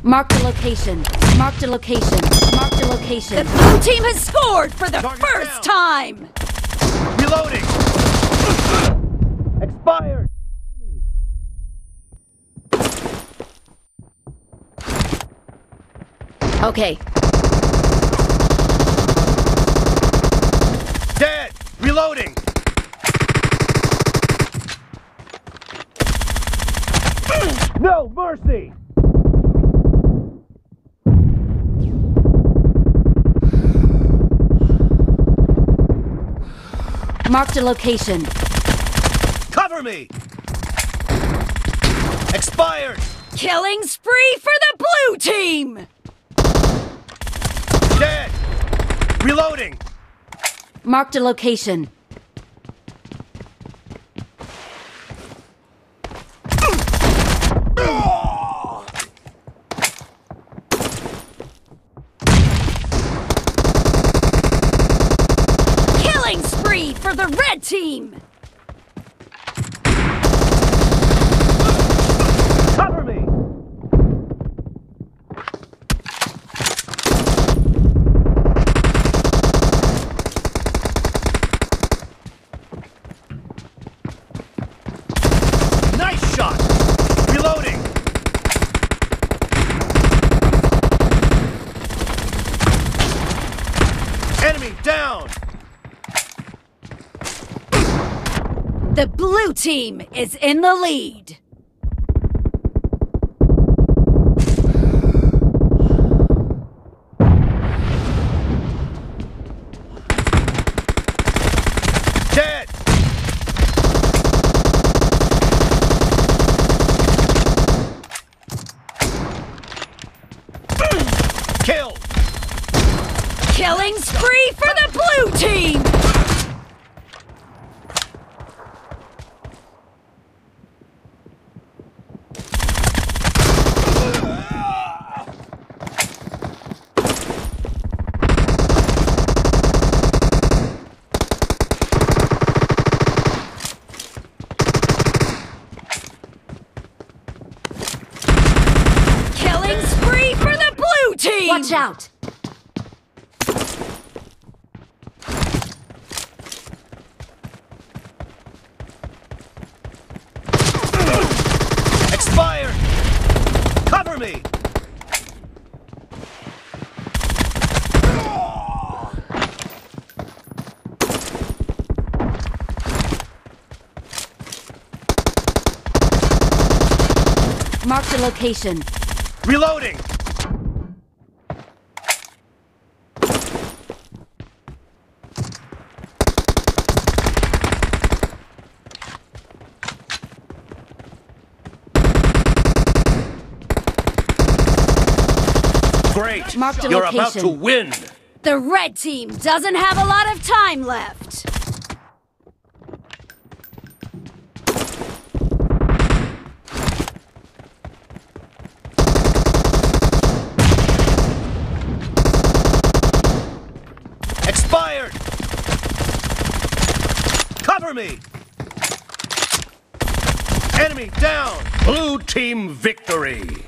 Marked a location. Marked a location. Marked a location. The blue team has scored for the Target first down. time! Reloading! Expired! Okay. Dead! Reloading! No mercy! Marked a location. Cover me! Expired! Killing spree for the blue team! Dead! Reloading! Marked a location. Killing spree for the red team! Cover me! Nice shot! Reloading! Enemy down! The blue team is in the lead! Dead! Kill! Killing spree for the blue team! Killing spree for the blue team! Watch out! Expired! Cover me! Marked a location. Reloading! Great! Marked a You're about location. to win! The red team doesn't have a lot of time left. Expired! Cover me! Enemy down! Blue team victory!